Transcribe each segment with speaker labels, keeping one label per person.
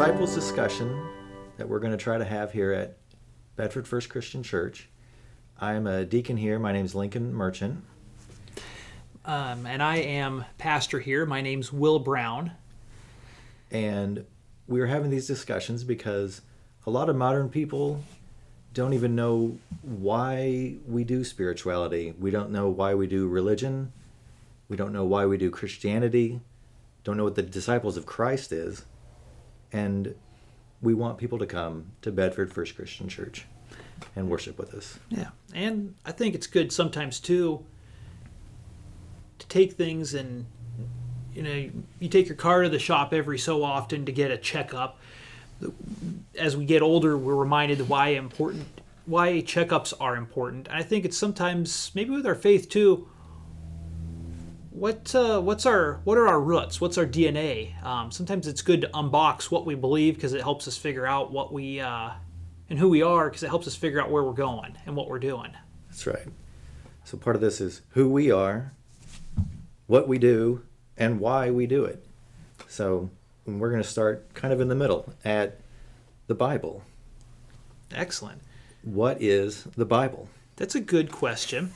Speaker 1: disciples discussion that we're going to try to have here at Bedford First Christian Church. I'm a deacon here. My name's Lincoln Merchant.
Speaker 2: And I am pastor here. My name's Will Brown.
Speaker 1: And we're having these discussions because a lot of modern people don't even know why we do spirituality. We don't know why we do religion. We don't know why we do Christianity. Don't know what the disciples of Christ is. And we want people to come to Bedford First Christian Church and worship with us.
Speaker 2: Yeah. And I think it's good sometimes, too, to take things and, you take your car to the shop every so often to get a checkup. As we get older, we're reminded why checkups are important. And I think it's sometimes, maybe with our faith, too, what are our roots? What's our DNA? Sometimes it's good to unbox what we believe because it helps us figure out what we and who we are, because it helps us figure out where we're going and what we're doing.
Speaker 1: That's right. So part of this is who we are, what we do, and why we do it. So we're going to start kind of in the middle at the Bible.
Speaker 2: Excellent.
Speaker 1: What is the Bible?
Speaker 2: That's a good question.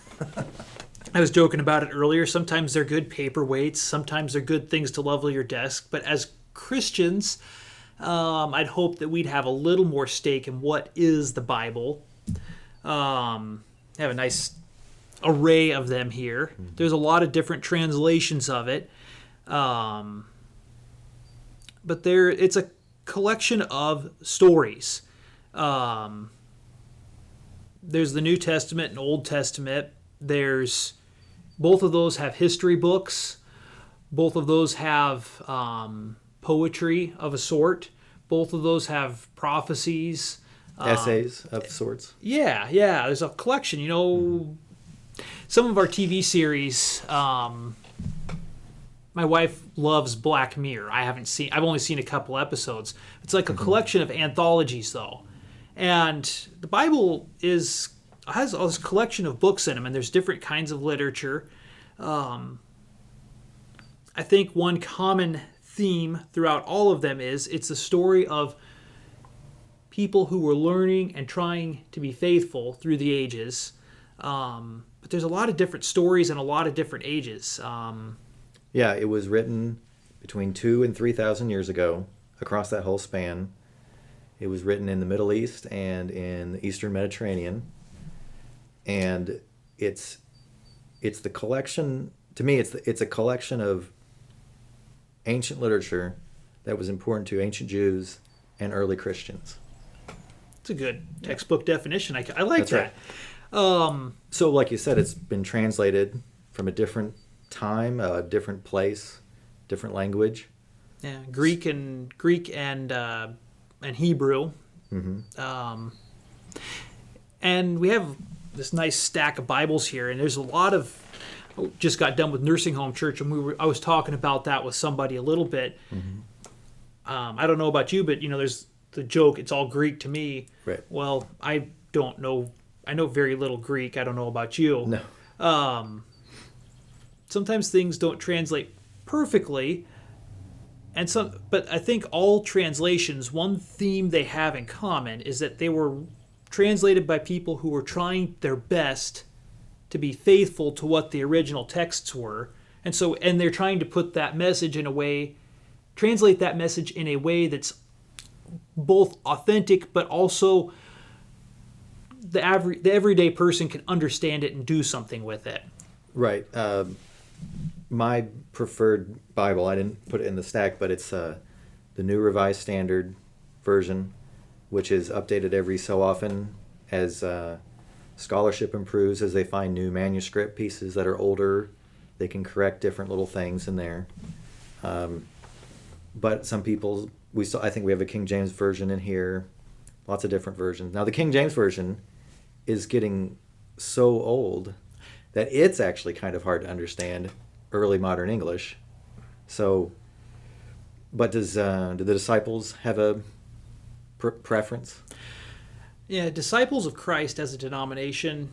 Speaker 2: I was joking about it earlier. Sometimes they're good paperweights. Sometimes they're good things to level your desk. But as Christians, I'd hope that we'd have a little more stake in what is the Bible. I have a nice array of them here. Mm-hmm. There's a lot of different translations of it. But it's a collection of stories. There's the New Testament and Old Testament. Both of those have history books. Both of those have poetry of a sort. Both of those have prophecies.
Speaker 1: Essays of sorts.
Speaker 2: Yeah. There's a collection. Some of our TV series. My wife loves Black Mirror. I've only seen a couple episodes. It's like a collection of anthologies, though, and the Bible has all this collection of books in them, and there's different kinds of literature. I think one common theme throughout all of them is it's the story of people who were learning and trying to be faithful through the ages. But there's a lot of different stories and a lot of different ages.
Speaker 1: Yeah, it was written between 2,000 and 3,000 years ago across that whole span. It was written in the Middle East and in the Eastern Mediterranean. And it's the collection, to me, it's a collection of ancient literature that was important to ancient Jews and early Christians.
Speaker 2: It's a good textbook definition. I like
Speaker 1: That's
Speaker 2: that.
Speaker 1: Right. So like you said, it's been translated from a different time, a different place, different language.
Speaker 2: Yeah, Greek and Hebrew.
Speaker 1: Mm-hmm.
Speaker 2: And we have this nice stack of Bibles here, and there's a lot of. Just got done with nursing home church, and I was talking about that with somebody a little bit. Mm-hmm. I don't know about you, but there's the joke. It's all Greek to me.
Speaker 1: Right.
Speaker 2: Well, I don't know. I know very little Greek. I don't know about you.
Speaker 1: No.
Speaker 2: Sometimes things don't translate perfectly, but I think all translations, one theme they have in common is that they were translated by people who were trying their best to be faithful to what the original texts were. And they're trying to put that message translate that message in a way that's both authentic, but also the everyday person can understand it and do something with it.
Speaker 1: Right. My preferred Bible, I didn't put it in the stack, but it's the New Revised Standard Version, which is updated every so often as scholarship improves, as they find new manuscript pieces that are older. They can correct different little things in there. But some people, I think we have a King James Version in here, lots of different versions. Now the King James Version is getting so old that it's actually kind of hard to understand early modern English. So, but do the disciples have a preference?
Speaker 2: Yeah, Disciples of Christ as a denomination,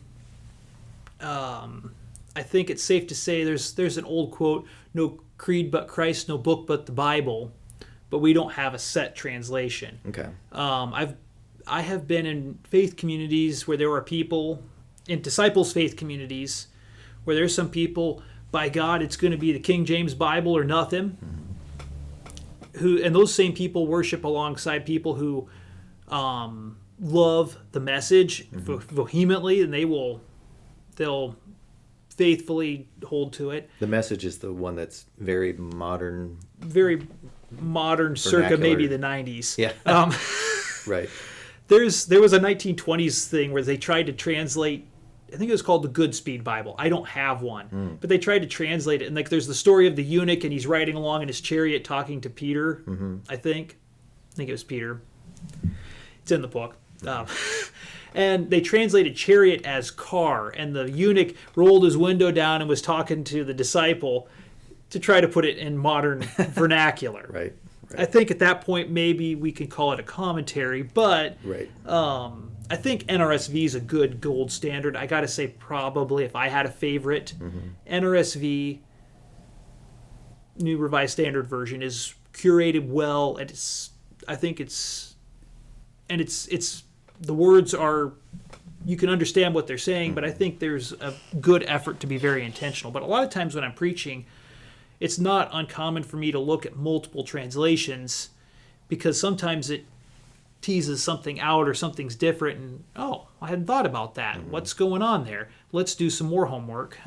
Speaker 2: I think it's safe to say there's an old quote, no creed but Christ, no book but the Bible. but we don't have a set translation.
Speaker 1: Okay.
Speaker 2: I have been in faith communities where there were people, in disciples' faith communities, where there's some people, by God, it's going to be the King James Bible or nothing. And those same people worship alongside people who love the message vehemently, and they'll faithfully hold to it.
Speaker 1: The Message is the one that's very modern,
Speaker 2: circa maybe the 90s.
Speaker 1: Yeah. Right.
Speaker 2: There was a 1920s thing where they tried to translate, I think it was called the Goodspeed Bible. I don't have one, but they tried to translate it. And like, there's the story of the eunuch, and he's riding along in his chariot talking to Peter. I think it was Peter. It's in the book. And they translated chariot as car, and the eunuch rolled his window down and was talking to the disciple to try to put it in modern vernacular.
Speaker 1: Right.
Speaker 2: I think at that point maybe we could call it a commentary, but
Speaker 1: Right.
Speaker 2: I think NRSV is a good gold standard. I got to say, probably if I had a favorite, NRSV, New Revised Standard Version, is curated well. And it's the words are, you can understand what they're saying, but I think there's a good effort to be very intentional. But a lot of times when I'm preaching, it's not uncommon for me to look at multiple translations, because sometimes it teases something out or something's different, and I hadn't thought about that. What's going on there? Let's do some more homework.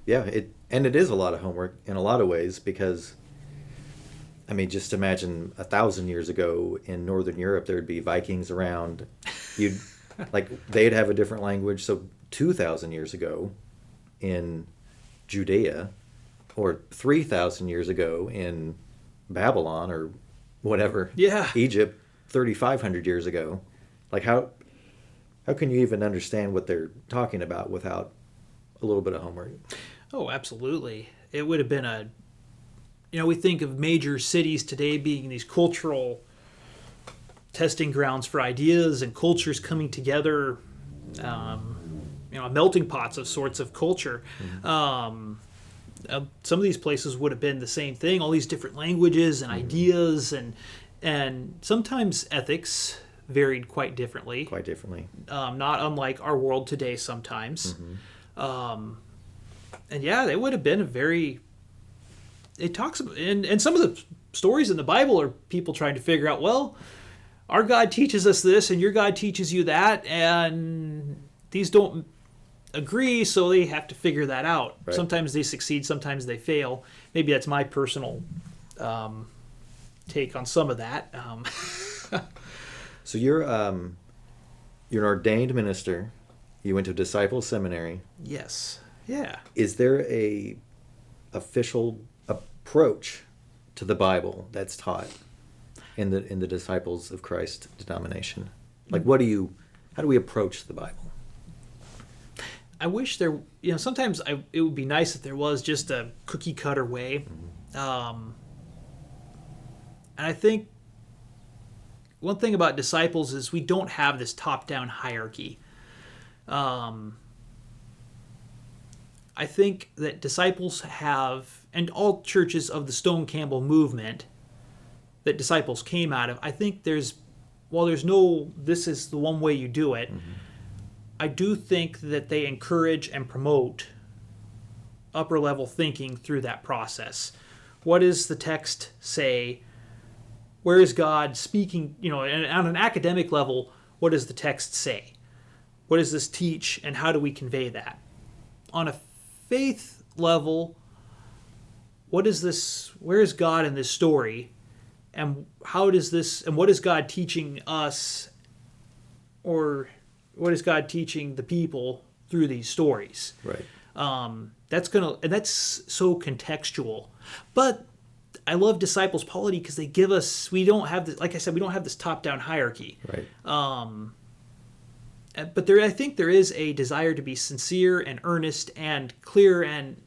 Speaker 1: Yeah, it is a lot of homework in a lot of ways, because I mean, just imagine 1,000 years ago in Northern Europe, there'd be Vikings around. They'd have a different language. So 2,000 years ago in Judea, or 3,000 years ago in Babylon, or whatever, Egypt, 3,500 years ago, like how can you even understand what they're talking about without a little bit of homework?
Speaker 2: Oh, absolutely. It would have been we think of major cities today being these cultural testing grounds for ideas and cultures coming together, melting pots of sorts of culture. Some of these places would have been the same thing, all these different languages and ideas, and sometimes ethics varied quite differently. Not unlike our world today sometimes. And they would have been it talks about, and some of the stories in the Bible are people trying to figure out, well, our God teaches us this and your God teaches you that, and these don't agree, so they have to figure that out. Right. Sometimes they succeed, sometimes they fail. Maybe that's my personal take on some of that.
Speaker 1: So you're an ordained minister. You went to disciple seminary.
Speaker 2: Yes. Yeah.
Speaker 1: Is there a official approach to the Bible that's taught in the Disciples of Christ denomination? Like, how do we approach the Bible?
Speaker 2: I wish there, sometimes it would be nice if there was just a cookie cutter way. And I think one thing about disciples is we don't have this top-down hierarchy. I think that disciples have, and all churches of the Stone Campbell movement that disciples came out of, I think while there's no, this is the one way you do it, I do think that they encourage and promote upper level thinking through that process. What does the text say? Where is God speaking? And on an academic level, what does the text say? What does this teach, and how do we convey that? On a faith level, what is this? Where is God in this story, and how does this? And what is God teaching us, or what is God teaching the people through these stories?
Speaker 1: Right.
Speaker 2: That's so contextual. But I love Disciples Polity because they give us. We don't have this. Like I said, we don't have this top-down hierarchy.
Speaker 1: Right.
Speaker 2: But I think there is a desire to be sincere and earnest and clear and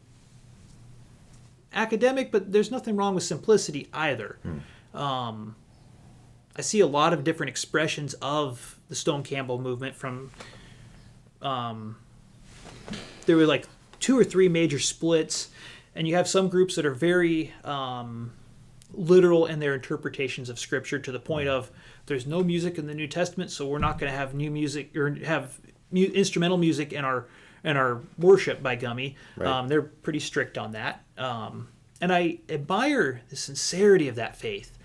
Speaker 2: academic, but there's nothing wrong with simplicity either. I see a lot of different expressions of the Stone Campbell movement from, there were like 2 or 3 major splits, and you have some groups that are very literal in their interpretations of Scripture, to the point of there's no music in the New Testament, so we're not going to have new music or have instrumental music in our worship, by gummy.
Speaker 1: Right.
Speaker 2: They're pretty strict on that. And I admire the sincerity of that faith.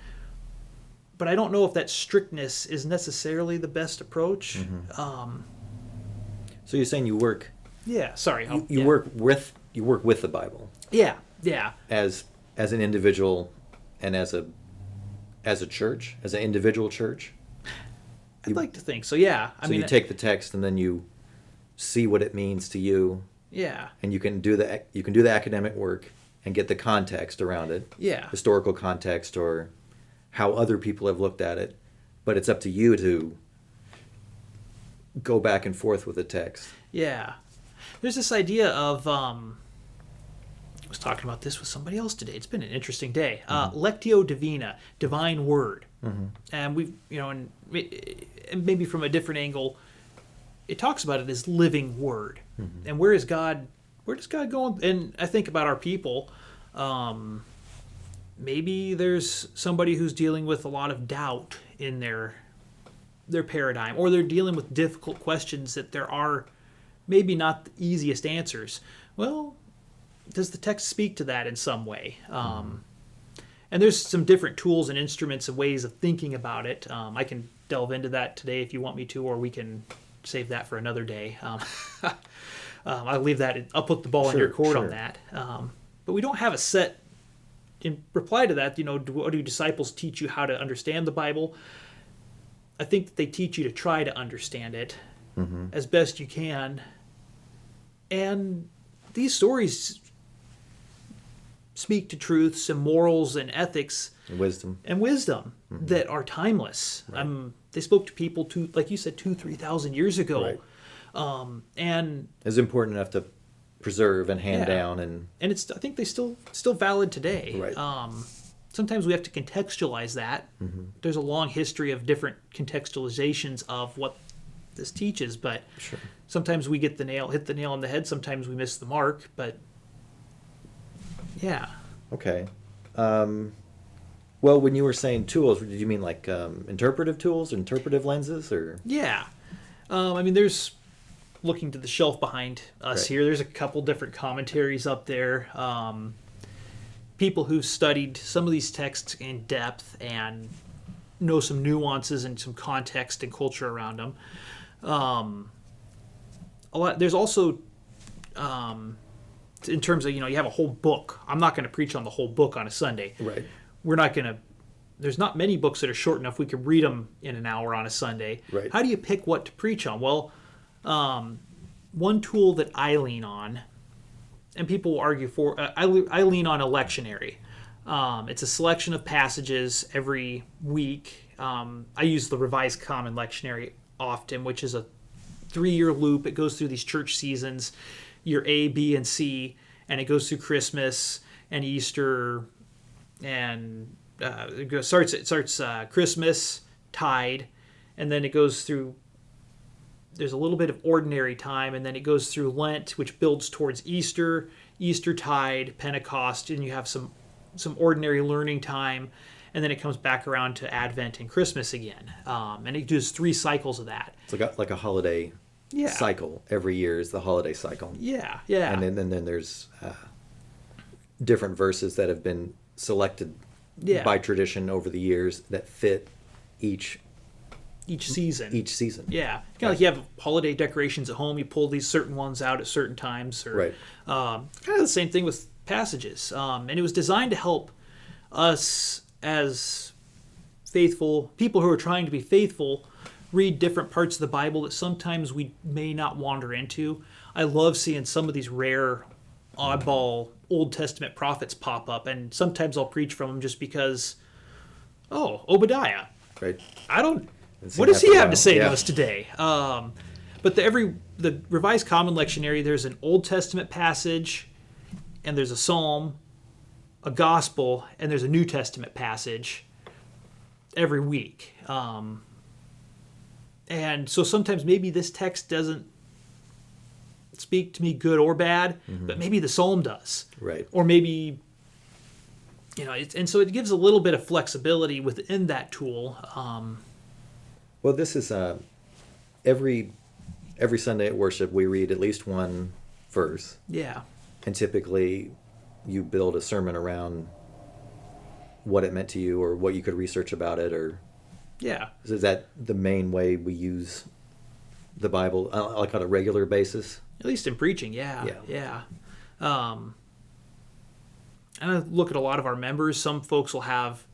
Speaker 2: But I don't know if that strictness is necessarily the best approach.
Speaker 1: So you're saying you work
Speaker 2: Yeah, sorry.
Speaker 1: you work with the Bible
Speaker 2: Yeah.
Speaker 1: as an individual and as a church, as an individual church.
Speaker 2: I'd like to think so. Yeah.
Speaker 1: So you take the text and then you see what it means to you,
Speaker 2: Yeah.
Speaker 1: and you can do the academic work and get the context around it,
Speaker 2: Yeah.
Speaker 1: historical context or how other people have looked at it. But it's up to you to go back and forth with the text.
Speaker 2: Yeah. There's this idea of I was talking about this with somebody else today. It's been an interesting day. Lectio Divina, divine word. And we've, and maybe from a different angle, it talks about it as living word. And where does God go? And I think about our people. Maybe there's somebody who's dealing with a lot of doubt in their paradigm, or they're dealing with difficult questions that there are maybe not the easiest answers. Well, does the text speak to that in some way? And there's some different tools and instruments and ways of thinking about it. I can delve into that today if you want me to, or we can save that for another day. I'll leave that. I'll put the ball in your court on that. But we don't have a set. In reply to that, what do disciples teach you how to understand the Bible? I think that they teach you to try to understand it as best you can. And these stories speak to truths and morals and ethics
Speaker 1: And wisdom.
Speaker 2: that are timeless.
Speaker 1: Right.
Speaker 2: They spoke to people, like you said, 2,000-3,000 years ago.
Speaker 1: Right.
Speaker 2: And
Speaker 1: It's important enough to preserve and hand down, and
Speaker 2: I think they still valid today.
Speaker 1: Right.
Speaker 2: Sometimes we have to contextualize that. There's a long history of different contextualizations of what this teaches, but sometimes we hit the nail on the head. Sometimes we miss the mark, but yeah.
Speaker 1: Okay. Well, when you were saying tools, did you mean like interpretive tools, interpretive lenses, or?
Speaker 2: Yeah. There's, looking to the shelf behind us here, there's a couple different commentaries up there. People who've studied some of these texts in depth and know some nuances and some context and culture around them. There's also, in terms of, you have a whole book. I'm not going to preach on the whole book on a Sunday.
Speaker 1: Right.
Speaker 2: There's not many books that are short enough we could read them in an hour on a Sunday.
Speaker 1: Right.
Speaker 2: How do you pick what to preach on? Well, one tool that I lean on, and people will argue for, I lean on a lectionary. It's a selection of passages every week. I use the Revised Common Lectionary often, which is a 3-year loop. It goes through these church seasons, year A, B, and C, and it goes through Christmas and Easter, and it starts Christmas, Tide, and then it goes through. There's a little bit of ordinary time, and then it goes through Lent, which builds towards Easter, Eastertide, Pentecost, and you have some ordinary learning time, and then it comes back around to Advent and Christmas again. And it does 3 cycles of that.
Speaker 1: It's like a holiday cycle. Every year is the holiday cycle.
Speaker 2: Yeah.
Speaker 1: And then there's different verses that have been selected by tradition over the years that fit each season.
Speaker 2: Yeah. Kind of like you have holiday decorations at home. You pull these certain ones out at certain times. Or, kind of the same thing with passages. And it was designed to help us as faithful people who are trying to be faithful read different parts of the Bible that sometimes we may not wander into. I love seeing some of these rare, oddball Old Testament prophets pop up, and sometimes I'll preach from them just because, Obadiah.
Speaker 1: Right.
Speaker 2: What does he have to say to us today? But the Revised Common Lectionary, there's an Old Testament passage, and there's a psalm, a gospel, and there's a New Testament passage every week. And so sometimes maybe this text doesn't speak to me good or bad, but maybe the psalm does.
Speaker 1: Right.
Speaker 2: Or maybe and so it gives a little bit of flexibility within that tool.
Speaker 1: Well, this is every Sunday at worship we read at least one verse,
Speaker 2: Yeah.
Speaker 1: and typically you build a sermon around what it meant to you or what you could research about it, or
Speaker 2: Yeah.
Speaker 1: is that the main way we use the Bible, like on a regular basis?
Speaker 2: At least in preaching, yeah.
Speaker 1: Yeah.
Speaker 2: Yeah. And I look at a lot of our members. Some folks will have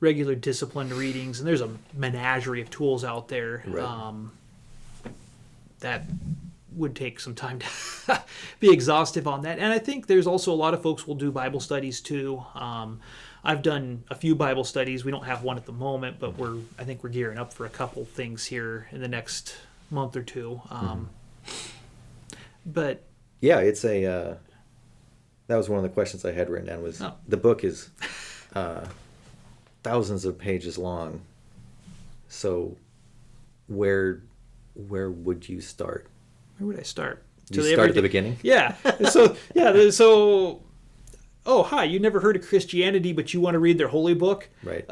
Speaker 2: regular disciplined readings, and there's a menagerie of tools out there
Speaker 1: Right.
Speaker 2: that would take some time to be exhaustive on that. And I think there's also a lot of folks will do Bible studies too. I've done a few Bible studies. We don't have one at the moment, but I think we're gearing up for a couple things here in the next month or two. But
Speaker 1: Yeah, it's a. That was one of the questions I had written down. Was
Speaker 2: Oh.
Speaker 1: the book is thousands of pages long. So, where would you start?
Speaker 2: where would I start?
Speaker 1: Do you start at the beginning?
Speaker 2: Yeah. So. Oh, hi! You never heard of Christianity, but you want to read their holy book?
Speaker 1: Right.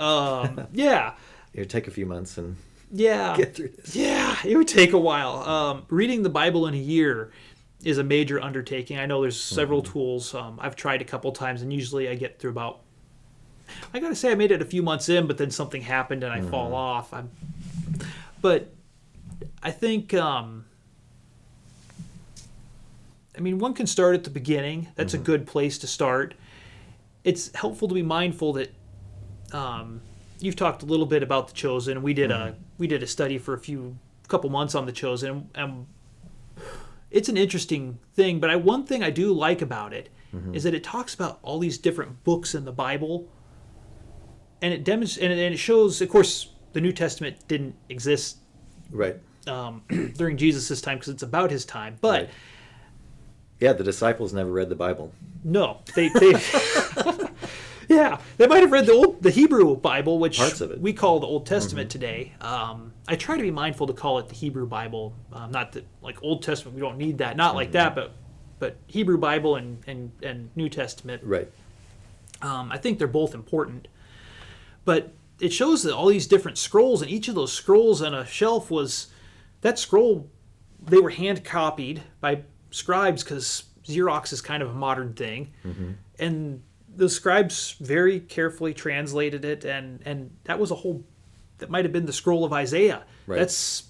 Speaker 2: Yeah.
Speaker 1: It would take a few months and
Speaker 2: Yeah.
Speaker 1: get through this.
Speaker 2: Yeah, it would take a while. Reading the Bible in a year is a major undertaking. I know there's several tools. I've tried a couple times, and usually I get through about. I gotta say, I made it a few months in, but then something happened and I fall off. But I think, one can start at the beginning. That's a good place to start. It's helpful to be mindful that you've talked a little bit about The Chosen. We did a study for a couple months on The Chosen, and it's an interesting thing. But one thing I do like about it is that it talks about all these different books in the Bible, and it it shows. Of course, the New Testament didn't exist
Speaker 1: Right.
Speaker 2: during Jesus' time because it's about his time, but.
Speaker 1: Right. Yeah, the disciples never read the Bible.
Speaker 2: No, they yeah, they might have read the Hebrew Bible, which
Speaker 1: Parts of it.
Speaker 2: we call the Old Testament today. I try to be mindful to call it the Hebrew Bible, not that like Old Testament we don't need that, not like that, but Hebrew Bible and New Testament.
Speaker 1: Right.
Speaker 2: I think they're both important, but it shows that all these different scrolls, and each of those scrolls on a shelf that scroll. They were hand copied by scribes because Xerox is kind of a modern thing, and the scribes very carefully translated it, and that was that might have been the scroll of Isaiah.
Speaker 1: Right.
Speaker 2: That's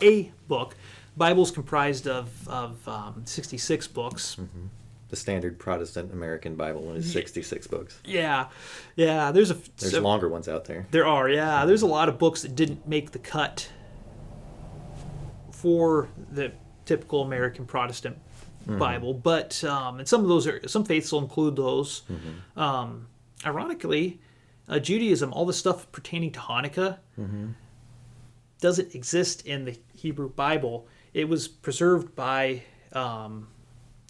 Speaker 2: a book. Bible's comprised of 66 books.
Speaker 1: The standard Protestant American Bible is 66 books.
Speaker 2: Yeah. There's
Speaker 1: longer ones out there.
Speaker 2: There are. Yeah, there's a lot of books that didn't make the cut for the typical American Protestant Bible, but and some faiths will include those. Ironically, Judaism, all the stuff pertaining to Hanukkah, doesn't exist in the Hebrew Bible. It was preserved by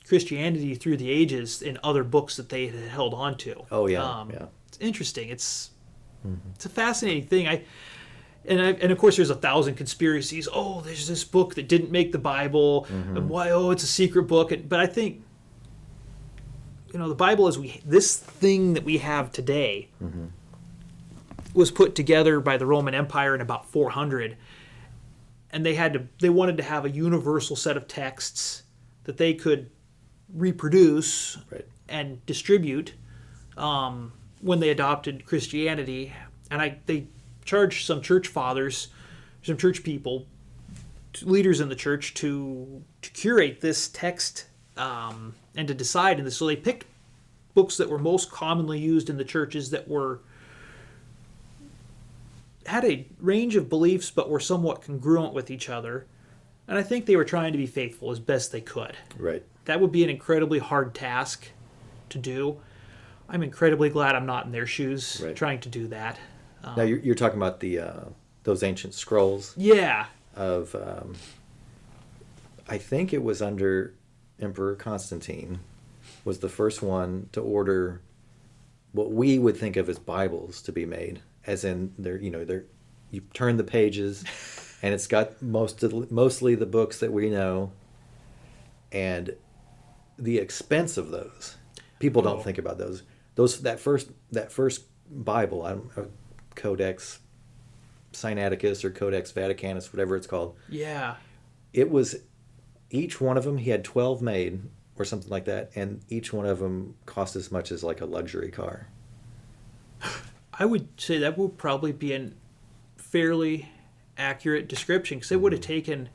Speaker 2: Christianity through the ages in other books that they had held on to.
Speaker 1: Oh yeah, yeah.
Speaker 2: It's interesting. It's a fascinating thing. And of course, there's 1,000 conspiracies. Oh, there's this book that didn't make the Bible, and why? Oh, it's a secret book. But I think, the Bible this thing that we have today was put together by the Roman Empire in about 400, and they wanted to have a universal set of texts that they could reproduce and distribute when they adopted Christianity, and they charged some church fathers, some church people, leaders in the church to curate this text and to decide. And so they picked books that were most commonly used in the churches that had a range of beliefs but were somewhat congruent with each other. And I think they were trying to be faithful as best they could.
Speaker 1: Right.
Speaker 2: That would be an incredibly hard task to do. I'm incredibly glad I'm not in their shoes trying to do that.
Speaker 1: Now you're talking about those ancient scrolls.
Speaker 2: Yeah.
Speaker 1: Of, I think it was under Emperor Constantine, was the first one to order what we would think of as Bibles to be made, as in you turn the pages, and it's got mostly the books that we know, and the expense of those. People don't think about those. That first Bible, Codex Sinaiticus or Codex Vaticanus, whatever it's called.
Speaker 2: Yeah.
Speaker 1: It was each one of them. He had 12 made or something like that, and each one of them cost as much as like a luxury car.
Speaker 2: I would say that would probably be a fairly accurate description, because it would have taken,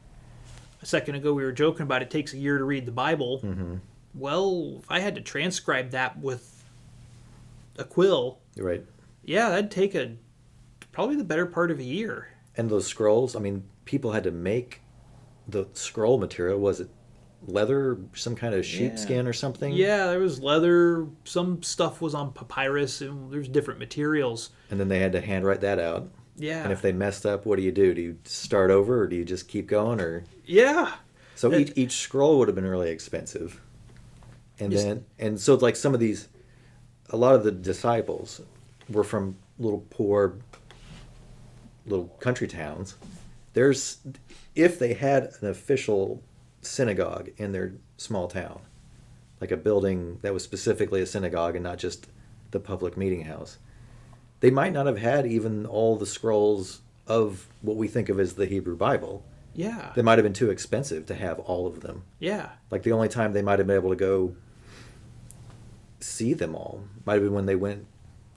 Speaker 2: a second ago we were joking about it takes a year to read the Bible.
Speaker 1: Mm-hmm.
Speaker 2: Well, if I had to transcribe that with a quill,
Speaker 1: Right.
Speaker 2: yeah, that'd take probably the better part of a year.
Speaker 1: And those scrolls, I mean, people had to make the scroll material. Was it leather, some kind of sheepskin or something?
Speaker 2: Yeah, there was leather. Some stuff was on papyrus, and there's different materials.
Speaker 1: And then they had to handwrite that out.
Speaker 2: Yeah.
Speaker 1: And if they messed up, what do you do? Do you start over, or do you just keep going? Or
Speaker 2: Yeah.
Speaker 1: so each scroll would have been really expensive. And so like some of these, a lot of the disciples were from little poor little country towns. If they had an official synagogue in their small town, like a building that was specifically a synagogue and not just the public meeting house, they might not have had even all the scrolls of what we think of as the Hebrew Bible.
Speaker 2: Yeah.
Speaker 1: They might have been too expensive to have all of them.
Speaker 2: Yeah.
Speaker 1: Like the only time they might have been able to go see them all might have been when they went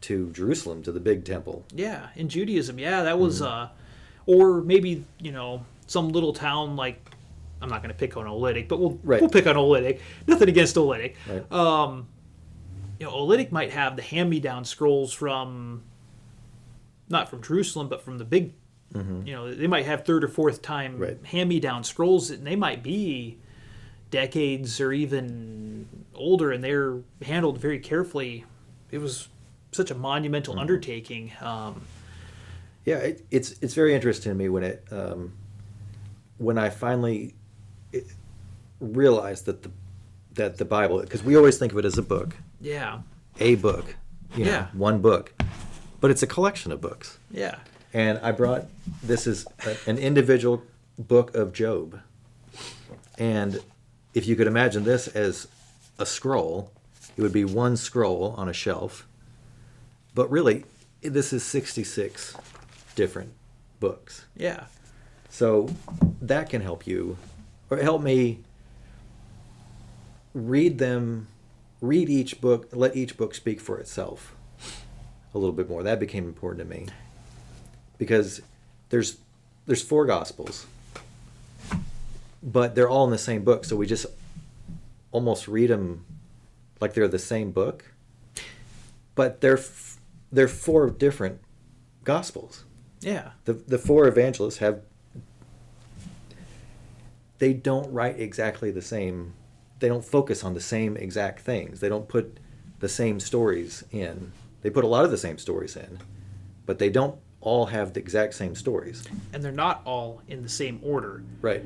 Speaker 1: to Jerusalem, to the big temple.
Speaker 2: Yeah. In Judaism, yeah, that was, or maybe, some little town like, I'm not going to pick on Olytic, but we'll pick on Olytic. Nothing against Olytic.
Speaker 1: Right.
Speaker 2: Olytic might have the hand-me-down scrolls from, not from Jerusalem, but from the big, they might have third or fourth time hand-me-down scrolls, and they might be decades or even older, and they're handled very carefully. It was such a monumental undertaking.
Speaker 1: Yeah, it's very interesting to me when I finally realized that the Bible, because we always think of it as a book.
Speaker 2: Yeah.
Speaker 1: A book. One book. But it's a collection of books.
Speaker 2: Yeah.
Speaker 1: And I brought, this is an individual book of Job. And if you could imagine this as a scroll, it would be one scroll on a shelf. But really, this is 66 different books.
Speaker 2: Yeah.
Speaker 1: So that can help you, or help me read each book, let each book speak for itself a little bit more. That became important to me. Because there's 4 Gospels, but they're all in the same book, so we just almost read them like they're the same book. But they're 4 different Gospels.
Speaker 2: Yeah.
Speaker 1: The 4 evangelists they don't write exactly the same. They don't focus on the same exact things. They don't put the same stories in. They put a lot of the same stories in, but they don't all have the exact same stories.
Speaker 2: And they're not all in the same order.
Speaker 1: Right.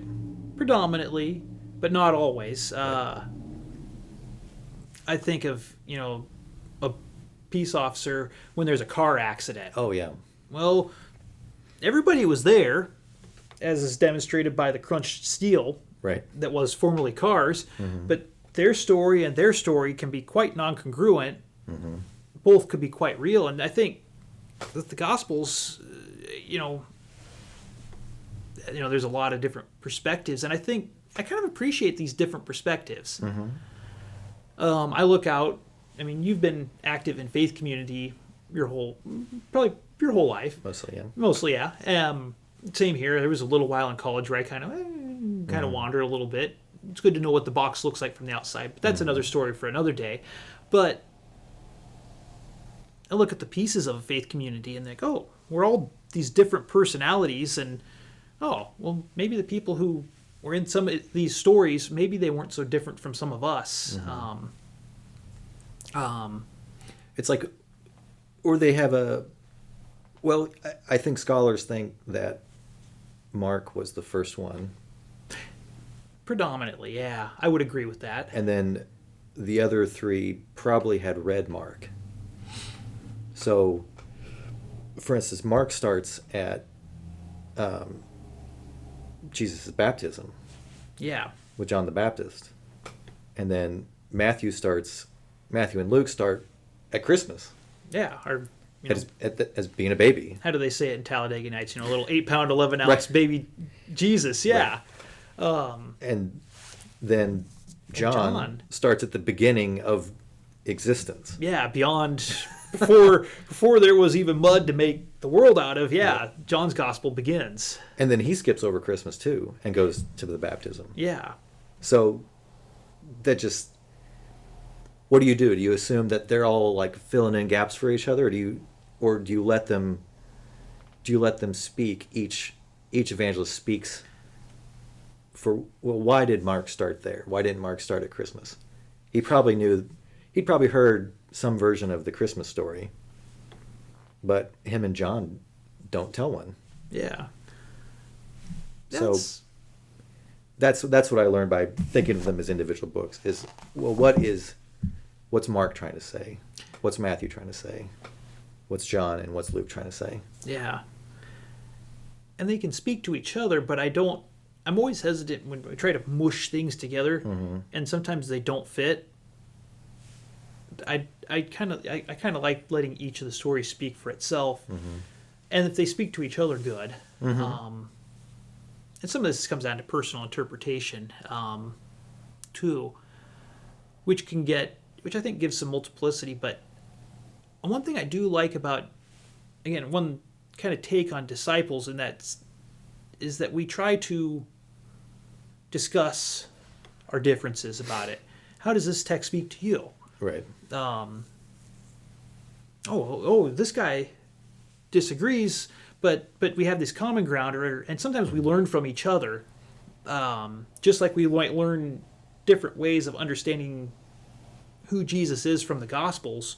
Speaker 2: Predominantly, but not always. I think of, a peace officer when there's a car accident.
Speaker 1: Oh, yeah.
Speaker 2: Well, everybody was there, as is demonstrated by the crunched steel that was formerly cars, but their story and their story can be quite non-congruent. Both could be quite real, and I think that the Gospels, there's a lot of different perspectives, and I think I kind of appreciate these different perspectives. I look out, you've been active in faith community your whole life. Mostly, yeah. Same here. There was a little while in college where I kind of wandered a little bit. It's good to know what the box looks like from the outside, but that's another story for another day. But I look at the pieces of a faith community and think, oh, we're all these different personalities, and maybe the people who were in some of these stories, maybe they weren't so different from some of us.
Speaker 1: It's like, or they have I think scholars think that Mark was the first one.
Speaker 2: Predominantly, yeah. I would agree with that.
Speaker 1: And then the other 3 probably had read Mark. So, for instance, Mark starts at Jesus' baptism.
Speaker 2: Yeah.
Speaker 1: With John the Baptist. And then Matthew starts Matthew and Luke start at Christmas.
Speaker 2: Yeah, or
Speaker 1: As being a baby.
Speaker 2: how do they say it in Talladega Nights? A little 8-pound, 11-ounce baby Jesus. Yeah.
Speaker 1: Right. And then John starts at the beginning of existence.
Speaker 2: Yeah, beyond before there was even mud to make the world out of. Yeah, John's gospel begins.
Speaker 1: And then he skips over Christmas too and goes to the baptism.
Speaker 2: Yeah.
Speaker 1: So that just, what do? Do you assume that they're all like filling in gaps for each other, or do you let them speak? Each evangelist speaks for, well, why did Mark start there? Why didn't Mark start at Christmas? He'd probably heard some version of the Christmas story, but him and John don't tell one.
Speaker 2: Yeah.
Speaker 1: So that's what I learned by thinking of them as individual books is, well, what's Mark trying to say? What's Matthew trying to say? What's John and what's Luke trying to say?
Speaker 2: Yeah. And they can speak to each other, but I'm always hesitant when we try to mush things together, and sometimes they don't fit. I kind of like letting each of the stories speak for itself, and if they speak to each other, good. And some of this comes down to personal interpretation, too, which I think gives some multiplicity. But one thing I do like about, again, one kind of take on disciples, and is that we try to discuss our differences about it. How does this text speak to you?
Speaker 1: Right.
Speaker 2: This guy disagrees, but we have this common ground, and sometimes we learn from each other, just like we might learn different ways of understanding who Jesus is from the Gospels.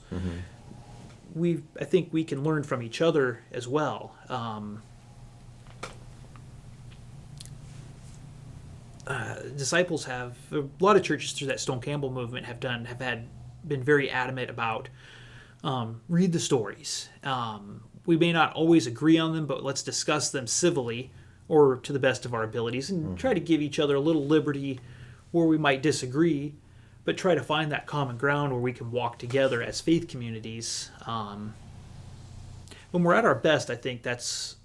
Speaker 2: I think we can learn from each other as well. Disciples have, a lot of churches through that Stone Campbell movement have been very adamant about read the stories. We may not always agree on them, but let's discuss them civilly or to the best of our abilities, and try to give each other a little liberty where we might disagree, but try to find that common ground where we can walk together as faith communities. When we're at our best, I think that's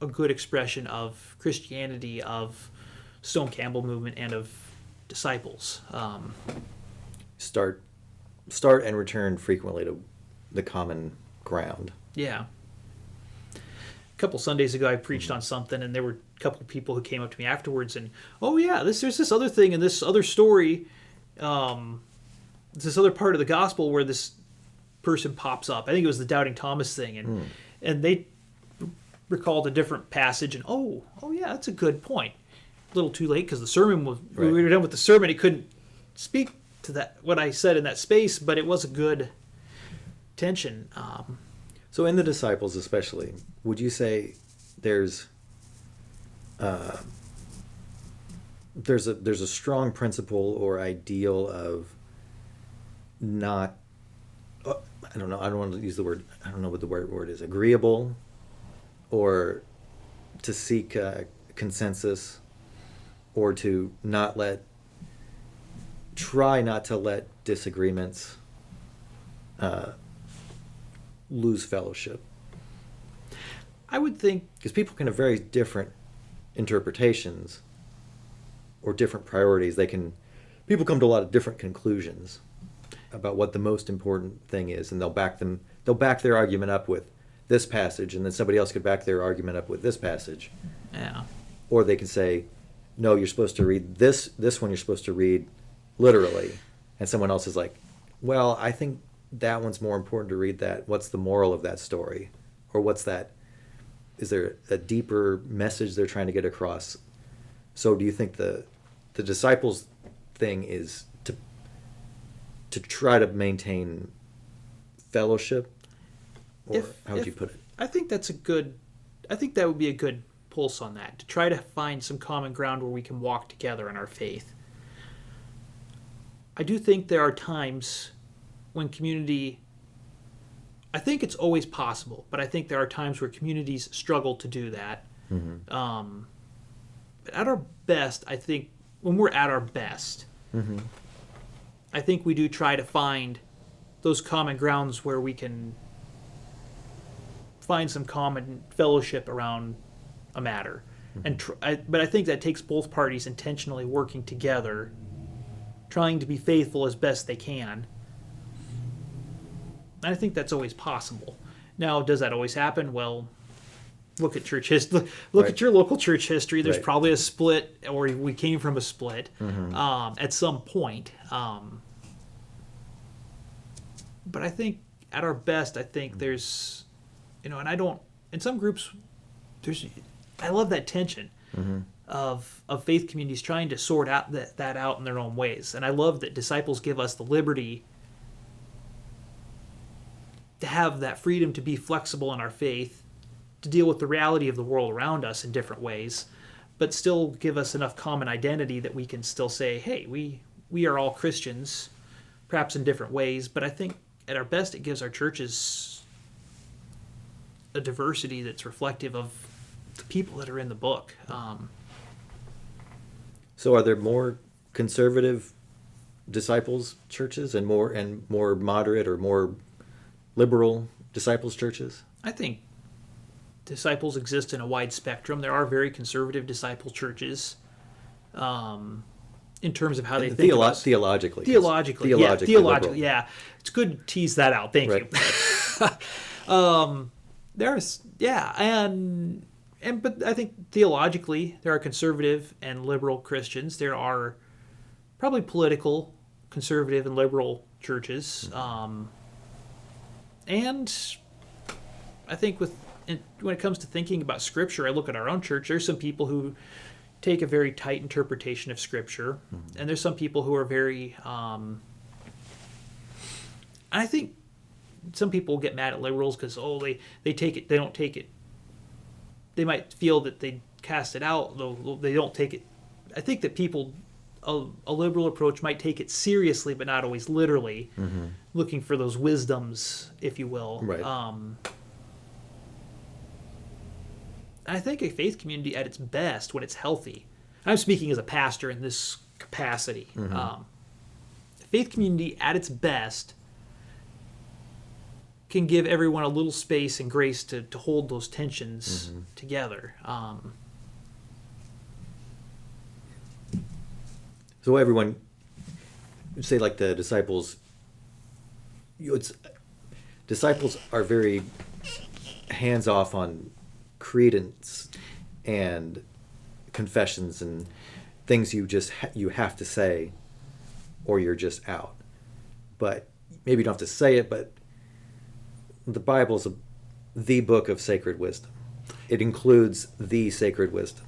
Speaker 2: a good expression of Christianity, of Stone Campbell movement, and of disciples.
Speaker 1: Start and return frequently to the common ground.
Speaker 2: Yeah. A couple Sundays ago, I preached on something, and there were a couple people who came up to me afterwards, and there's this other thing in this other story, this other part of the gospel where this person pops up. I think it was the Doubting Thomas thing, and they recalled a different passage, and that's a good point. A little too late because the sermon was we were done with the sermon. He couldn't speak to that what I said in that space, but it was a good tension.
Speaker 1: So in the disciples especially, would you say there's a strong principle or ideal of not, I don't know, I don't want to use the word, I don't know what the word is, agreeable, or to seek consensus, or to try not to let disagreements lose fellowship?
Speaker 2: I would think,
Speaker 1: because people can have very different interpretations or different priorities. People come to a lot of different conclusions about what the most important thing is, and they'll back their argument up with this passage, and then somebody else could back their argument up with this passage.
Speaker 2: Yeah.
Speaker 1: Or they can say, no, you're supposed to read this one, you're supposed to read literally, and someone else is like, well, I think that one's more important to read that. What's the moral of that story? Or is there a deeper message they're trying to get across? So do you think the disciples thing is to try to maintain fellowship? Or how would you put it?
Speaker 2: I think that would be a good pulse on that, to try to find some common ground where we can walk together in our faith. I do think there are times when community, I think it's always possible, but I think there are times where communities struggle to do that. But at our best, I think when we're at our best, I think we do try to find those common grounds where we can find some common fellowship around a matter. But I think that takes both parties intentionally working together, trying to be faithful as best they can. And I think that's always possible. Now, does that always happen? Well, look at church history. Look at your local church history. There's probably a split, or we came from a split at some point. But I think at our best, I think there's, and I don't. In some groups, I love that tension of faith communities trying to sort out that out in their own ways, and I love that disciples give us the liberty to have that freedom to be flexible in our faith, to deal with the reality of the world around us in different ways, but still give us enough common identity that we can still say, hey, we are all Christians, perhaps in different ways, but I think at our best it gives our churches a diversity that's reflective of the people that are in the book.
Speaker 1: So are there more conservative disciples churches and more moderate or more liberal disciples churches?
Speaker 2: I think disciples exist in a wide spectrum. There are very conservative disciple churches in terms of how they think about
Speaker 1: theologically.
Speaker 2: Theologically, yeah. It's good to tease that out. Thank you. There's, but I think theologically there are conservative and liberal Christians. There are probably political conservative and liberal churches. And I think when it comes to thinking about Scripture, I look at our own church. There's some people who take a very tight interpretation of Scripture, and there's some people who are very. I think some people get mad at liberals because they take it, they don't take it. They might feel that they cast it out, though they don't take it. I think that a liberal approach might take it seriously, but not always literally, looking for those wisdoms, if you will.
Speaker 1: Right.
Speaker 2: I think a faith community at its best, when it's healthy, I'm speaking as a pastor in this capacity, a faith community at its best can give everyone a little space and grace to hold those tensions together.
Speaker 1: So everyone, say like the disciples, disciples are very hands-off on credence and confessions and things you have to say or you're just out. But maybe you don't have to say it, but the Bible's the book of sacred wisdom. It includes the sacred wisdom.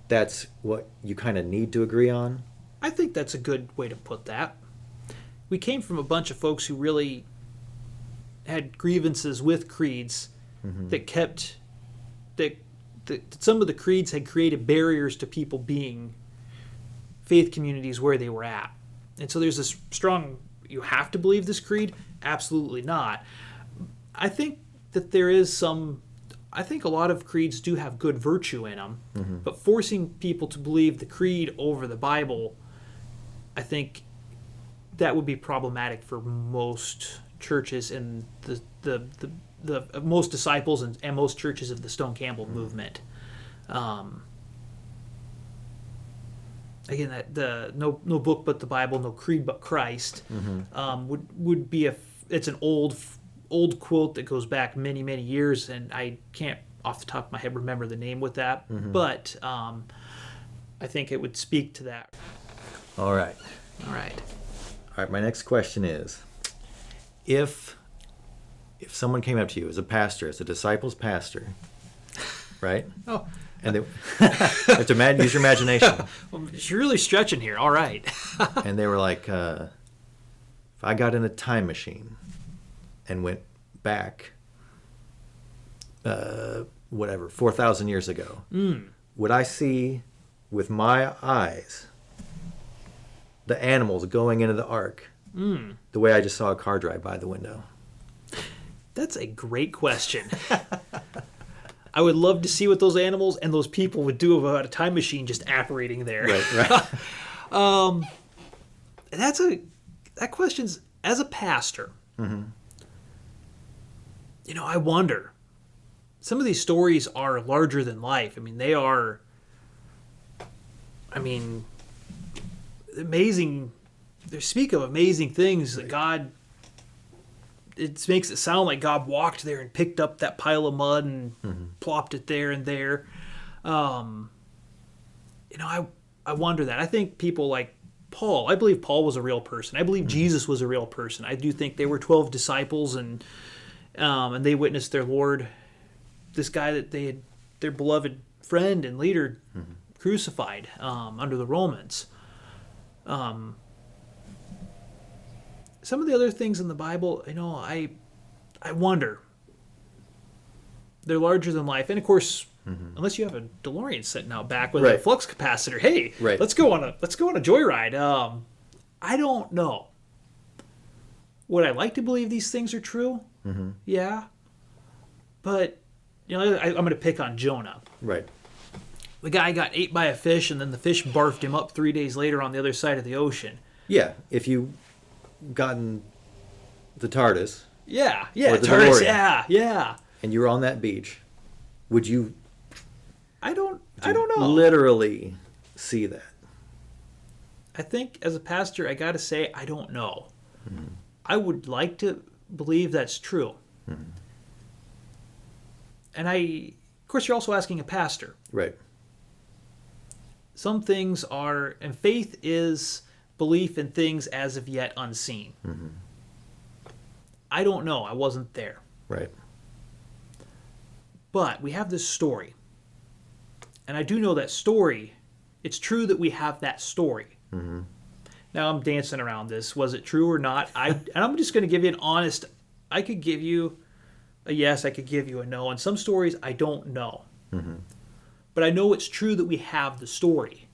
Speaker 1: That's what you kind of need to agree on.
Speaker 2: I think that's a good way to put that. We came from a bunch of folks who really had grievances with creeds that kept that some of the creeds had created barriers to people being faith communities where they were at. And so there's this strong, you have to believe this creed? Absolutely not. I think that there is I think a lot of creeds do have good virtue in them, but forcing people to believe the creed over the Bible, I think that would be problematic for most churches and the most disciples and most churches of the Stone Campbell movement. Again, that no book but the Bible, no creed but Christ, would be it's an old quote that goes back many, many years, and I can't off the top of my head remember the name with that, but I think it would speak to that.
Speaker 1: All right. My next question is, if someone came up to you as a pastor, as a disciple's pastor, right?
Speaker 2: Oh.
Speaker 1: And they have to use your imagination.
Speaker 2: Well, you're really stretching here. All right.
Speaker 1: And they were like, if I got in a time machine and went back, 4,000 years ago, would I see with my eyes the animals going into the ark the way I just saw a car drive by the window?
Speaker 2: That's a great question. I would love to see what those animals and those people would do about a time machine just apparating there.
Speaker 1: Right.
Speaker 2: that question's, as a pastor, I wonder. Some of these stories are larger than life. I mean, they are, amazing. They speak of amazing things that God, it makes it sound like God walked there and picked up that pile of mud and plopped it there and there. I wonder that. I think people like Paul, I believe Paul was a real person. I believe Jesus was a real person. I do think they were 12 disciples and they witnessed their Lord, this guy that they had, their beloved friend and leader, crucified under the Romans. Some of the other things in the Bible, I wonder. They're larger than life, and of course, unless you have a DeLorean sitting out back with a flux capacitor, hey, let's go on a joyride. I don't know. Would I like to believe these things are true? Yeah, but I'm going to pick on Jonah.
Speaker 1: Right.
Speaker 2: The guy got ate by a fish, and then the fish barfed him up 3 days later on the other side of the ocean.
Speaker 1: Yeah, if you gotten the TARDIS.
Speaker 2: Yeah,
Speaker 1: or the
Speaker 2: TARDIS.
Speaker 1: DeLorean,
Speaker 2: Yeah.
Speaker 1: and you were on that beach, would you?
Speaker 2: I don't know.
Speaker 1: Literally see that.
Speaker 2: I think as a pastor, I got to say I don't know. I would like to believe that's true. And of course, you're also asking a pastor.
Speaker 1: Right.
Speaker 2: Some things are, and faith is belief in things as of yet unseen. I don't know. I wasn't there.
Speaker 1: Right.
Speaker 2: But we have this story. And I do know that story. It's true that we have that story. Now I'm dancing around this. Was it true or not? And I'm just going to give you an honest, I could give you a yes, I could give you a no. And some stories I don't know. But I know it's true that we have the story.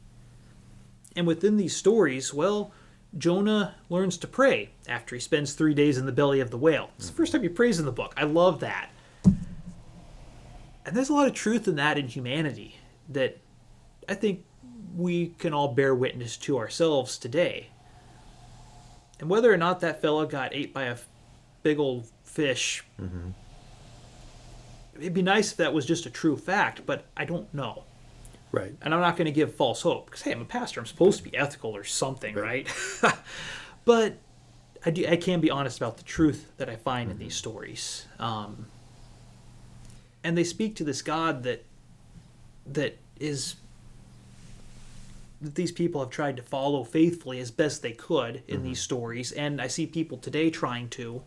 Speaker 2: And within these stories, well, Jonah learns to pray after he spends 3 days in the belly of the whale. It's the first time he prays in the book. I love that. And there's a lot of truth in that in humanity that I think we can all bear witness to ourselves today. And whether or not that fella got ate by a big old fish, it'd be nice if that was just a true fact, but I don't know.
Speaker 1: Right.
Speaker 2: And I'm not going to give false hope because, hey, I'm a pastor. I'm supposed to be ethical or something, right? But I can be honest about the truth that I find in these stories. And they speak to this God that these people have tried to follow faithfully as best they could in these stories. And I see people today trying to.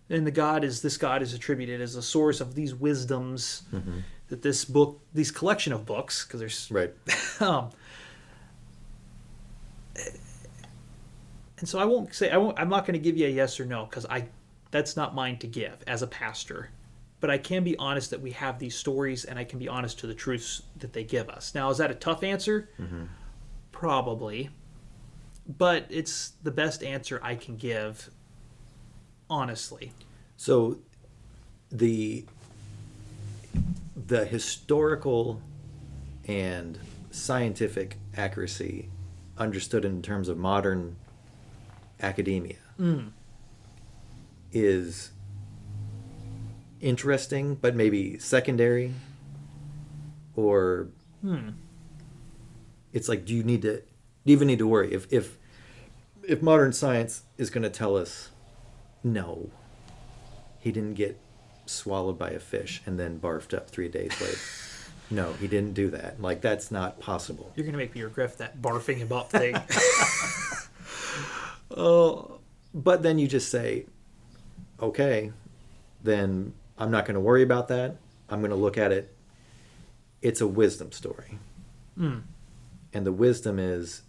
Speaker 2: And this God is attributed as a source of these wisdoms that these collection of books, because there's and so I'm not going to give you a yes or no because that's not mine to give as a pastor. But I can be honest that we have these stories, and I can be honest to the truths that they give us. Now, is that a tough answer? Probably. But it's the best answer I can give, honestly.
Speaker 1: So the historical and scientific accuracy understood in terms of modern academia is interesting, but maybe secondary, or it's like, do you even need to worry if modern science is going to tell us no, he didn't get swallowed by a fish and then barfed up 3 days later. No, he didn't do that. Like, that's not possible.
Speaker 2: You're going to make me regret that barfing him up thing.
Speaker 1: But then you just say, okay, then I'm not going to worry about that. I'm going to look at it. It's a wisdom story. And the wisdom is,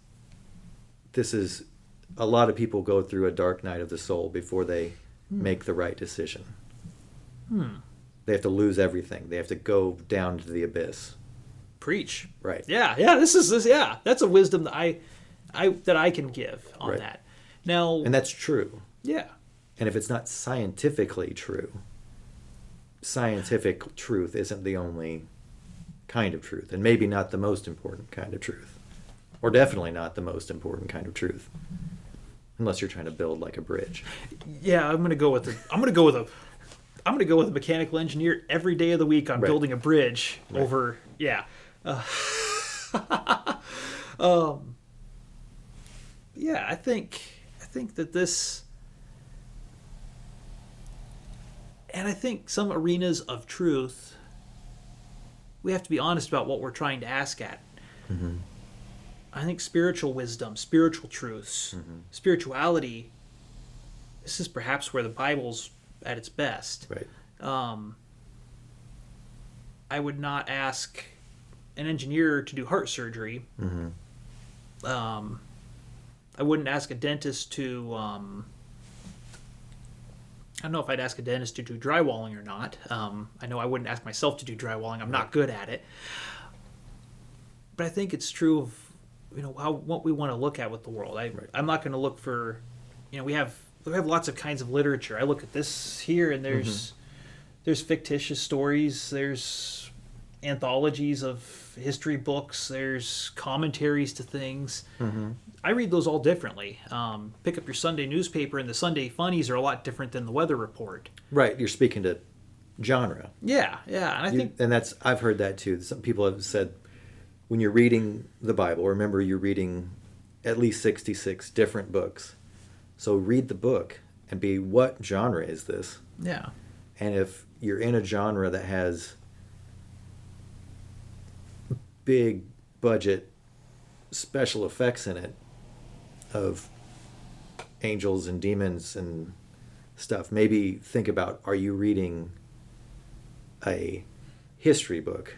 Speaker 1: a lot of people go through a dark night of the soul before they make the right decision. They have to lose everything. They have to go down to the abyss.
Speaker 2: Preach.
Speaker 1: Right.
Speaker 2: Yeah. That's a wisdom that I can give on that. Now,
Speaker 1: and that's true.
Speaker 2: Yeah.
Speaker 1: And if it's not scientifically true, scientific truth isn't the only kind of truth, and maybe not the most important kind of truth. or definitely not the most important kind of truth, unless you're trying to build like a bridge.
Speaker 2: Yeah, I'm gonna go with a mechanical engineer every day of the week on
Speaker 1: Right.
Speaker 2: building a bridge
Speaker 1: Right.
Speaker 2: over. Yeah. Yeah, I think that this, and I think some arenas of truth, we have to be honest about what we're trying to ask at.
Speaker 1: Mm-hmm.
Speaker 2: I think spiritual wisdom, spiritual truths, spirituality, this is perhaps where the Bible's at its best.
Speaker 1: Right.
Speaker 2: I would not ask an engineer to do heart surgery.
Speaker 1: Mm-hmm.
Speaker 2: I wouldn't ask a dentist to. I don't know if I'd ask a dentist to do drywalling or not. I know I wouldn't ask myself to do drywalling. I'm not good at it. But I think it's true of what we want to look at with the world. I'm not going to look for. We have lots of kinds of literature. I look at this here, and there's fictitious stories. There's anthologies of history books. There's commentaries to things.
Speaker 1: Mm-hmm.
Speaker 2: I read those all differently. Pick up your Sunday newspaper, and the Sunday funnies are a lot different than the weather report.
Speaker 1: Right. You're speaking to genre.
Speaker 2: Yeah, and
Speaker 1: I've heard that too. Some people have said when you're reading the Bible, remember you're reading at least 66 different books. So read the book and be, what genre is this?
Speaker 2: yeah,
Speaker 1: And if you're in a genre that has big budget special effects in it of angels and demons and stuff, maybe think about, are you reading a history book?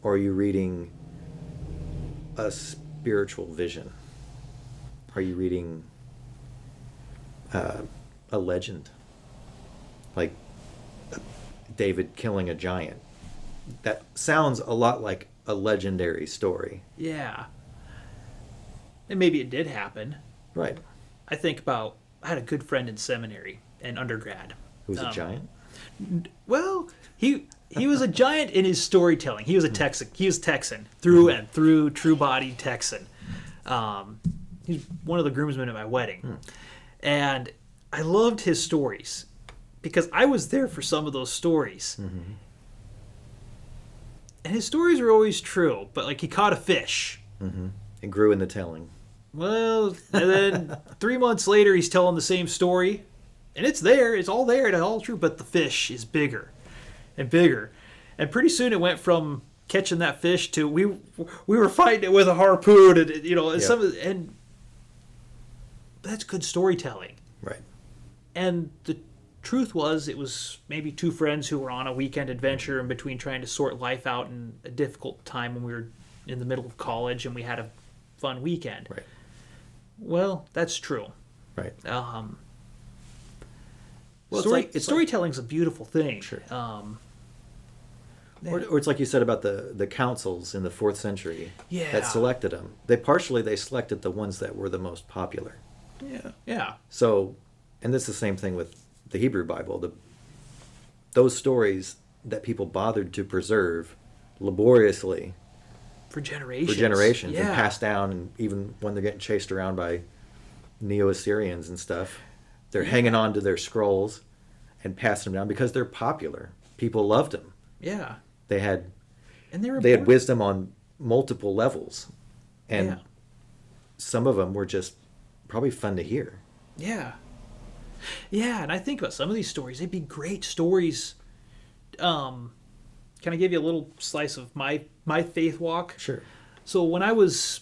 Speaker 1: Or are you reading a spiritual vision? Are you reading a legend? Like David killing a giant. That sounds a lot like a legendary story.
Speaker 2: yeah. And maybe it did happen.
Speaker 1: Right.
Speaker 2: I had a good friend in seminary and undergrad.
Speaker 1: Who's a giant?
Speaker 2: Well, he was a giant in his storytelling. He was a Texan. He was Texan through and through, true-bodied Texan. He's one of the groomsmen at my wedding, and I loved his stories because I was there for some of those stories.
Speaker 1: Mm-hmm.
Speaker 2: And his stories were always true, but like he caught a fish.
Speaker 1: Mm-hmm. It grew in the telling.
Speaker 2: Well, and then 3 months later, he's telling the same story, and it's there. It's all there. It's all true, but the fish is bigger and bigger. And pretty soon it went from catching that fish to we were fighting it with a harpoon, and and that's good storytelling.
Speaker 1: Right.
Speaker 2: And the truth was, it was maybe two friends who were on a weekend adventure in between trying to sort life out in a difficult time when we were in the middle of college and we had a fun weekend.
Speaker 1: Right.
Speaker 2: Well, that's true.
Speaker 1: Right.
Speaker 2: Storytelling's a beautiful thing.
Speaker 1: Sure.
Speaker 2: Yeah.
Speaker 1: Or it's like you said about the councils in the 4th century
Speaker 2: Yeah.
Speaker 1: that selected them. They selected the ones that were the most popular.
Speaker 2: Yeah.
Speaker 1: So, and this is the same thing with the Hebrew Bible. Those stories that people bothered to preserve laboriously
Speaker 2: For generations.
Speaker 1: and
Speaker 2: Yeah.
Speaker 1: passed down, and even when they're getting chased around by Neo-Assyrians and stuff, they're hanging on to their scrolls and passing them down because they're popular. People loved them.
Speaker 2: Yeah.
Speaker 1: They had
Speaker 2: And they were
Speaker 1: had
Speaker 2: important.
Speaker 1: wisdom on multiple levels, and
Speaker 2: Yeah.
Speaker 1: some of them were just probably fun to hear.
Speaker 2: Yeah. Yeah, and I think about some of these stories, they'd be great stories. Can I give you a little slice of my faith walk?
Speaker 1: Sure.
Speaker 2: So when there was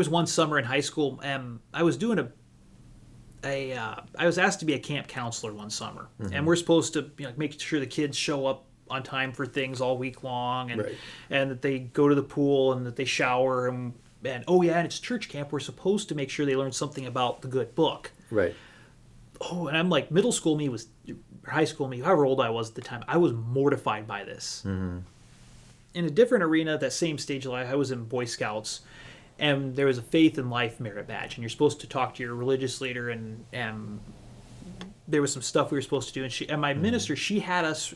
Speaker 2: one summer in high school, and I was doing I was asked to be a camp counselor one summer, and we're supposed to make sure the kids show up on time for things all week long, and
Speaker 1: Right.
Speaker 2: and that they go to the pool and that they shower, and and it's church camp. We're supposed to make sure they learn something about the good book.
Speaker 1: Right.
Speaker 2: Oh, and I'm like, middle school me was, or high school me, however old I was at the time, I was mortified by this.
Speaker 1: Mm-hmm.
Speaker 2: In a different arena, that same stage of life, I was in Boy Scouts, and there was a faith and life merit badge, and you're supposed to talk to your religious leader, and there was some stuff we were supposed to do, and my minister, she had us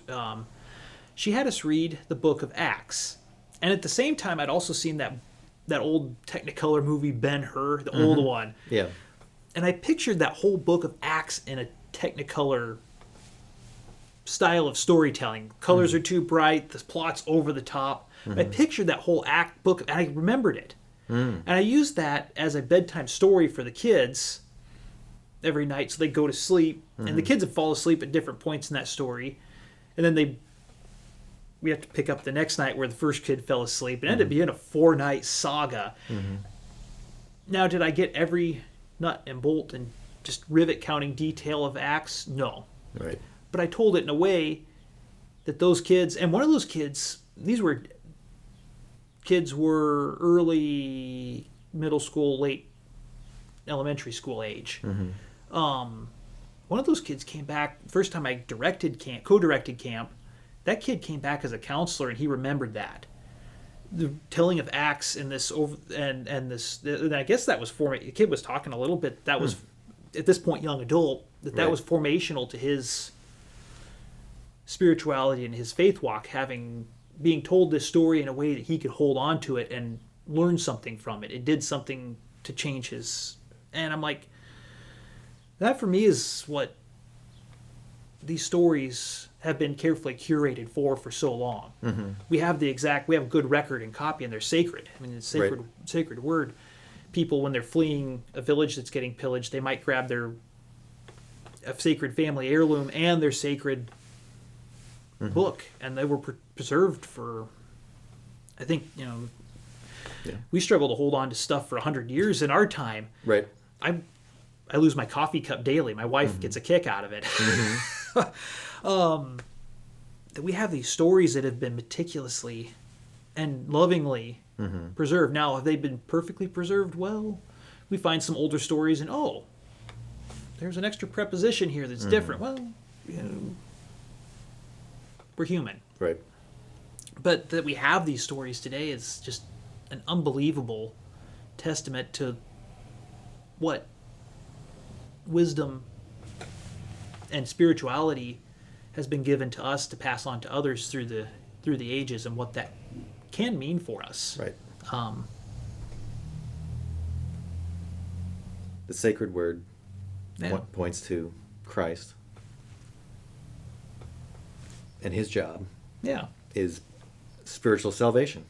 Speaker 2: she had us read the book of Acts. And at the same time, I'd also seen that old Technicolor movie, Ben-Hur, the old one.
Speaker 1: Yeah.
Speaker 2: And I pictured that whole book of Acts in a Technicolor style of storytelling. Colors are too bright, the plot's over the top. I pictured that whole book, and I remembered it. And I used that as a bedtime story for the kids every night, so they go to sleep. And the kids would fall asleep at different points in that story. And then we have to pick up the next night where the first kid fell asleep. It ended up being a 4-night saga. Now, did I get every nut and bolt and just rivet counting detail of Acts? No.
Speaker 1: Right.
Speaker 2: But I told it in a way that those kids, and one of those kids, kids were early middle school, late elementary school age. One of those kids came back, first time I co-directed camp, that kid came back as a counselor, and he remembered that. The telling of Acts in this, and I guess that was the kid was talking a little bit, that was, at this point, young adult, that was formational to his spirituality and his faith walk, being told this story in a way that he could hold on to it and learn something from it. It did something to change his... And I'm like, that for me is what these stories have been carefully curated for so long. We have we have a good record and copy, and they're sacred. I mean, it's sacred word. People, when they're fleeing a village that's getting pillaged, they might grab a sacred family heirloom and their sacred book, and they were preserved for, I think, we struggle to hold on to stuff for 100 years in our time.
Speaker 1: Right.
Speaker 2: I lose my coffee cup daily. My wife gets a kick out of it. That we have these stories that have been meticulously and lovingly preserved. Now, have they been perfectly preserved? Well, we find some older stories and, there's an extra preposition here that's different. Well, we're human.
Speaker 1: Right.
Speaker 2: But that we have these stories today is just an unbelievable testament to what wisdom and spirituality has been given to us to pass on to others through the ages, and what that can mean for us.
Speaker 1: Right. The sacred word points to Christ, and his job is spiritual salvation.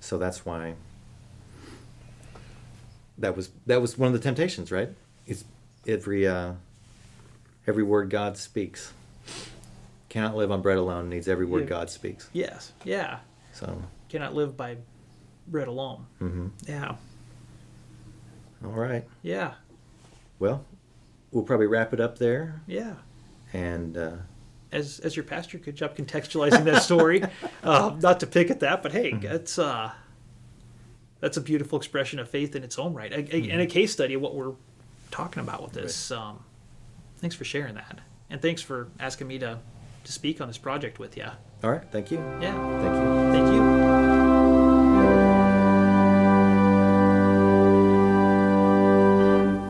Speaker 1: So that's why that was one of the temptations, right? It's every word God speaks. Cannot live on bread alone, needs every word God speaks.
Speaker 2: Yes. Yeah.
Speaker 1: So
Speaker 2: cannot live by bread alone. Yeah.
Speaker 1: All right.
Speaker 2: Yeah.
Speaker 1: Well, we'll probably wrap it up there.
Speaker 2: Yeah.
Speaker 1: And
Speaker 2: as your pastor, good job contextualizing that story. Not to pick at that, but hey, that's a beautiful expression of faith in its own right, and a case study of what we're talking about with this. Right. Thanks for sharing that, and thanks for asking me to speak on this project with you.
Speaker 1: All right, thank you.
Speaker 2: Yeah.
Speaker 1: Thank you.
Speaker 2: Thank you.